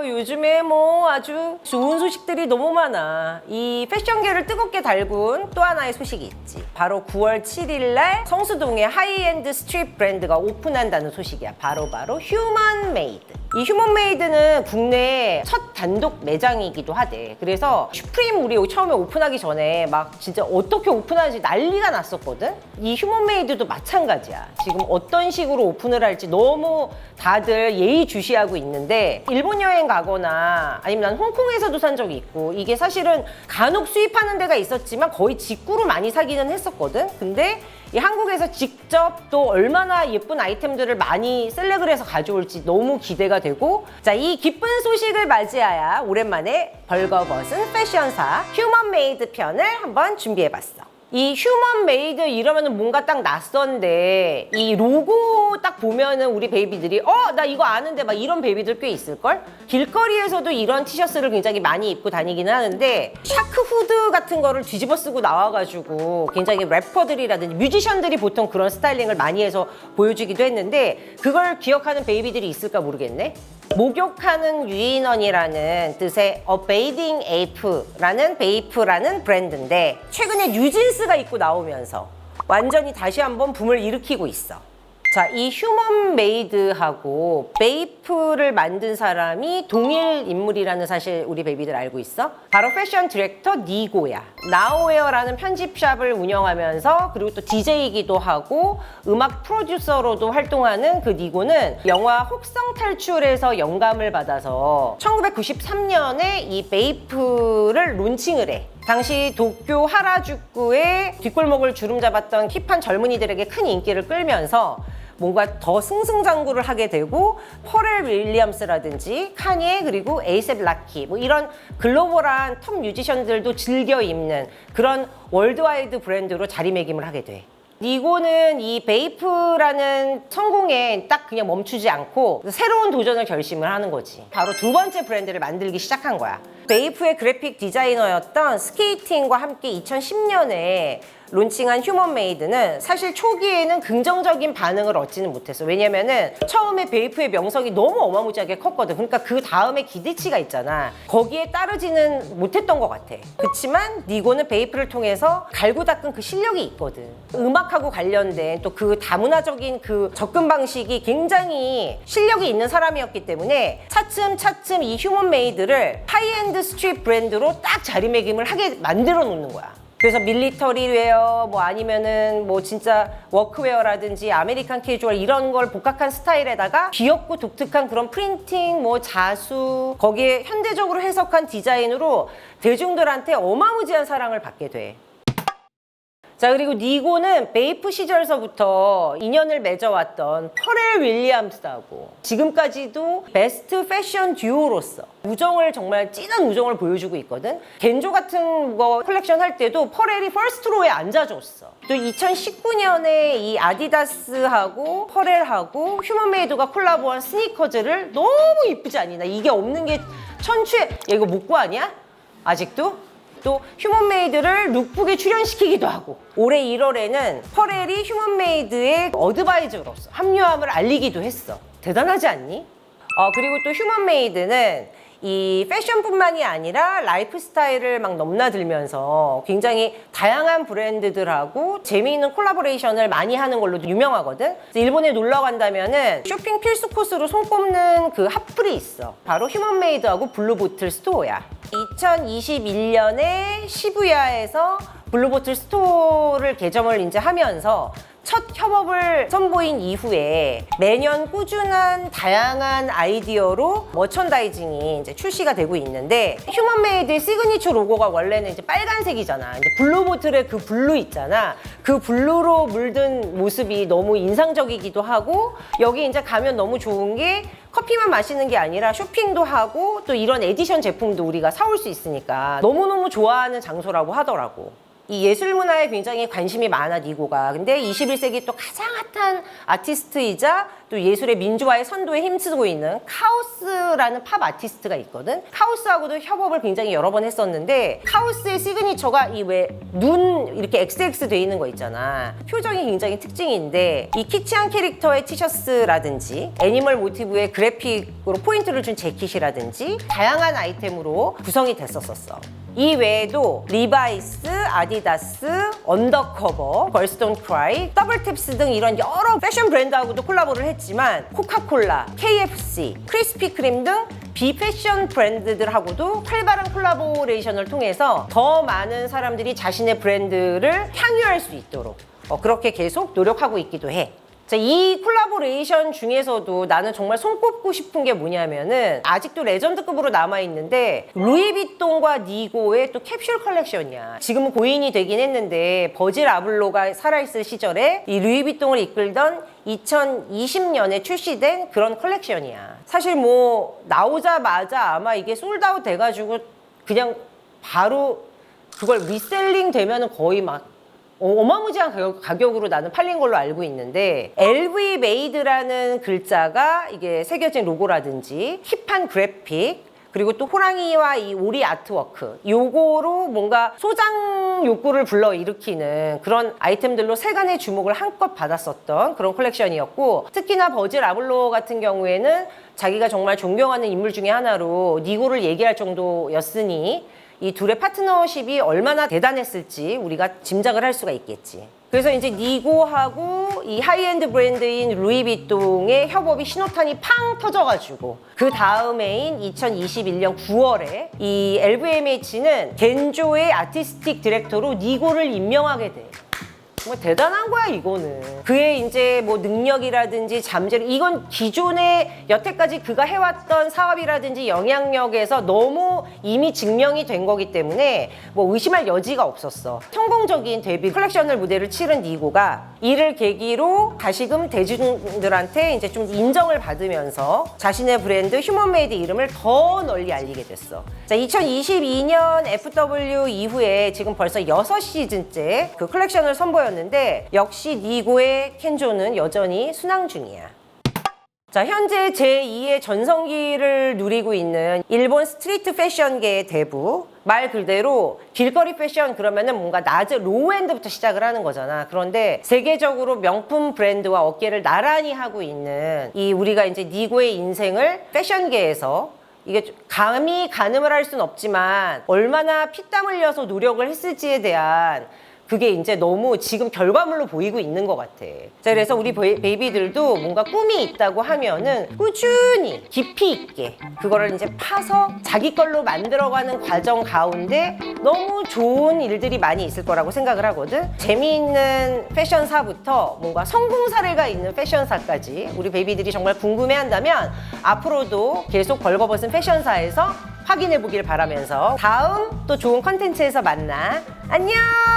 요즘에 뭐 아주 좋은 소식들이 너무 많아. 이 패션계를 뜨겁게 달군 또 하나의 소식이 있지. 바로 9월 7일 날 성수동에 하이엔드 스트릿 브랜드가 오픈한다는 소식이야. 바로 휴먼 메이드. 이 휴먼 메이드는 국내 첫 단독 매장이기도 하대. 그래서 슈프림 우리 여기 처음에 오픈하기 전에 막 진짜 어떻게 오픈하는지 난리가 났었거든. 이 휴먼 메이드도 마찬가지야. 지금 어떤 식으로 오픈을 할지 너무 다들 예의주시하고 있는데, 일본 여행 가거나 아니면 난 홍콩에서도 산 적이 있고, 이게 사실은 간혹 수입하는 데가 있었지만 거의 직구로 많이 사기는 했었거든. 근데 이 한국에서 직접 또 얼마나 예쁜 아이템들을 많이 셀렉을 해서 가져올지 너무 기대가 되고, 자, 이 기쁜 소식을 맞이하여 오랜만에 벌거벗은 패션사 휴먼 메이드 편을 한번 준비해봤어. 이 휴먼 메이드 이러면은 뭔가 딱 낯선데, 이 로고 딱 보면은 우리 베이비들이 나 이거 아는데 막 이런 베이비들 꽤 있을걸? 길거리에서도 이런 티셔츠를 굉장히 많이 입고 다니기는 하는데, 샤크 후드 같은 거를 뒤집어 쓰고 나와가지고 굉장히 래퍼들이라든지 뮤지션들이 보통 그런 스타일링을 많이 해서 보여주기도 했는데, 그걸 기억하는 베이비들이 있을까 모르겠네. 목욕하는 유인원이라는 뜻의 A Bathing Ape라는 베이프라는 브랜드인데, 최근에 뉴진스가 입고 나오면서 완전히 다시 한번 붐을 일으키고 있어. 자, 이 휴먼 메이드하고 베이프를 만든 사람이 동일 인물이라는 사실 우리 베이비들 알고 있어? 바로 패션 디렉터 니고야. 나우웨어라는 편집샵을 운영하면서, 그리고 또 DJ이기도 하고 음악 프로듀서로도 활동하는 그 니고는 영화 혹성 탈출에서 영감을 받아서 1993년에 이 베이프를 론칭을 해. 당시 도쿄 하라주쿠의 뒷골목을 주름 잡았던 힙한 젊은이들에게 큰 인기를 끌면서 뭔가 더 승승장구를 하게 되고, 퍼렐 윌리엄스라든지 카니에, 그리고 에이셉 라키, 뭐 이런 글로벌한 톱 뮤지션들도 즐겨 입는 그런 월드와이드 브랜드로 자리매김을 하게 돼. 니고는 이 베이프라는 성공에 딱 그냥 멈추지 않고 새로운 도전을 결심을 하는 거지. 바로 두 번째 브랜드를 만들기 시작한 거야. 베이프의 그래픽 디자이너였던 스케이팅과 함께 2010년에 론칭한 휴먼 메이드는 사실 초기에는 긍정적인 반응을 얻지는 못했어. 왜냐면은 처음에 베이프의 명성이 너무 어마무지하게 컸거든. 그러니까 그 다음에 기대치가 있잖아. 거기에 따르지는 못했던 것 같아. 그치만 니고는 베이프를 통해서 갈고 닦은 그 실력이 있거든. 음악하고 관련된 또 그 다문화적인 그 접근 방식이 굉장히 실력이 있는 사람이었기 때문에 차츰차츰 이 휴먼 메이드를 하이엔드 스트릿 브랜드로 딱 자리매김을 하게 만들어 놓는 거야. 그래서 밀리터리 웨어, 뭐 아니면은 뭐 진짜 워크웨어라든지 아메리칸 캐주얼 이런 걸 복각한 스타일에다가 귀엽고 독특한 그런 프린팅, 뭐 자수, 거기에 현대적으로 해석한 디자인으로 대중들한테 어마무지한 사랑을 받게 돼. 자, 그리고 니고는 베이프 시절서부터 인연을 맺어왔던 퍼렐 윌리엄스하고 지금까지도 베스트 패션 듀오로서 우정을, 정말 진한 우정을 보여주고 있거든. 겐조 같은 거 컬렉션 할 때도 퍼렐이 퍼스트 로에 앉아줬어. 또 2019년에 이 아디다스하고 퍼렐하고 휴먼 메이드가 콜라보한 스니커즈를 너무 이쁘지 않니? 나 이게 없는 게 천추에. 야, 이거 목구 아니야? 아직도? 또 휴먼 메이드를 룩북에 출연시키기도 하고, 올해 1월에는 퍼렐이 휴먼 메이드의 어드바이저로서 합류함을 알리기도 했어. 대단하지 않니? 그리고 또 휴먼 메이드는 이 패션뿐만이 아니라 라이프 스타일을 막 넘나들면서 굉장히 다양한 브랜드들하고 재미있는 콜라보레이션을 많이 하는 걸로도 유명하거든. 일본에 놀러 간다면은 쇼핑 필수 코스로 손꼽는 그 핫플이 있어. 바로 휴먼 메이드하고 블루보틀 스토어야. 2021년에 시부야에서 블루보틀 스토어를 개점을 이제 하면서 첫 협업을 선보인 이후에 매년 꾸준한 다양한 아이디어로 머천다이징이 이제 출시가 되고 있는데, 휴먼 메이드의 시그니처 로고가 원래는 이제 빨간색이잖아. 이제 블루보틀의 그 블루 있잖아. 그 블루로 물든 모습이 너무 인상적이기도 하고, 여기 이제 가면 너무 좋은 게 커피만 마시는 게 아니라 쇼핑도 하고 또 이런 에디션 제품도 우리가 사올 수 있으니까 너무너무 좋아하는 장소라고 하더라고. 이 예술 문화에 굉장히 관심이 많아 니고가. 근데 21세기 또 가장 핫한 아티스트이자 또 예술의 민주화의 선도에 힘쓰고 있는 카오스라는 팝 아티스트가 있거든. 카오스하고도 협업을 굉장히 여러 번 했었는데 카오스의 시그니처가 이 왜 눈 이렇게 XX 돼 있는 거 있잖아. 표정이 굉장히 특징인데 이 키치한 캐릭터의 티셔츠라든지 애니멀 모티브의 그래픽으로 포인트를 준 재킷이라든지 다양한 아이템으로 구성이 됐었어. 이 외에도 리바이스, 아디다스, 언더커버, 걸스 돈 크라이, 더블탭스 등 이런 여러 패션 브랜드하고도 콜라보를 했지만 코카콜라, KFC, 크리스피 크림 등 비패션 브랜드들하고도 활발한 콜라보레이션을 통해서 더 많은 사람들이 자신의 브랜드를 향유할 수 있도록 그렇게 계속 노력하고 있기도 해. 자, 이 콜라보레이션 중에서도 나는 정말 손꼽고 싶은 게 뭐냐면은 아직도 레전드급으로 남아있는데 루이비통과 니고의 또 캡슐 컬렉션이야. 지금은 고인이 되긴 했는데 버질 아블로가 살아있을 시절에 이 루이비통을 이끌던 2020년에 출시된 그런 컬렉션이야. 사실 뭐 나오자마자 아마 이게 솔드아웃 돼가지고 그냥 바로 그걸 리셀링 되면은 거의 막 어마무지한 가격으로 나는 팔린 걸로 알고 있는데 LV 메이드라는 글자가 이게 새겨진 로고라든지 힙한 그래픽 그리고 또 호랑이와 이 오리 아트워크 요거로 뭔가 소장 욕구를 불러일으키는 그런 아이템들로 세간의 주목을 한껏 받았었던 그런 컬렉션이었고 특히나 버질 아블로 같은 경우에는 자기가 정말 존경하는 인물 중에 하나로 니고를 얘기할 정도였으니 이 둘의 파트너십이 얼마나 대단했을지 우리가 짐작을 할 수가 있겠지. 그래서 이제 니고하고 이 하이엔드 브랜드인 루이비통의 협업이 신호탄이 팡 터져가지고 그 다음 해인 2021년 9월에 이 LVMH는 겐조의 아티스틱 디렉터로 니고를 임명하게 돼. 정말 대단한 거야 이거는. 그의 이제 뭐 능력이라든지 잠재력 이건 기존에 여태까지 그가 해왔던 사업이라든지 영향력에서 너무 이미 증명이 된 거기 때문에 뭐 의심할 여지가 없었어. 성공적인 데뷔 컬렉션을 무대를 치른 니고가 이를 계기로 다시금 대중들한테 이제 좀 인정을 받으면서 자신의 브랜드 휴먼메이드 이름을 더 널리 알리게 됐어. 자, 2022년 FW 이후에 지금 벌써 6시즌째 그 컬렉션을 선보였는데 역시 니고의 켄조는 여전히 순항 중이야. 자, 현재 제2의 전성기를 누리고 있는 일본 스트리트 패션계의 대부. 말 그대로 길거리 패션 그러면은 뭔가 낮은 로우엔드부터 시작을 하는 거잖아. 그런데 세계적으로 명품 브랜드와 어깨를 나란히 하고 있는 이 우리가 이제 니고의 인생을 패션계에서 이게 감히 가늠을 할 수는 없지만 얼마나 피땀 흘려서 노력을 했을지에 대한 그게 이제 너무 지금 결과물로 보이고 있는 것 같아. 자, 그래서 우리 베이비들도 뭔가 꿈이 있다고 하면은 꾸준히 깊이 있게 그거를 이제 파서 자기 걸로 만들어가는 과정 가운데 너무 좋은 일들이 많이 있을 거라고 생각을 하거든. 재미있는 패션사부터 뭔가 성공 사례가 있는 패션사까지 우리 베이비들이 정말 궁금해한다면 앞으로도 계속 벌거벗은 패션사에서 확인해 보길 바라면서 다음 또 좋은 컨텐츠에서 만나. 안녕!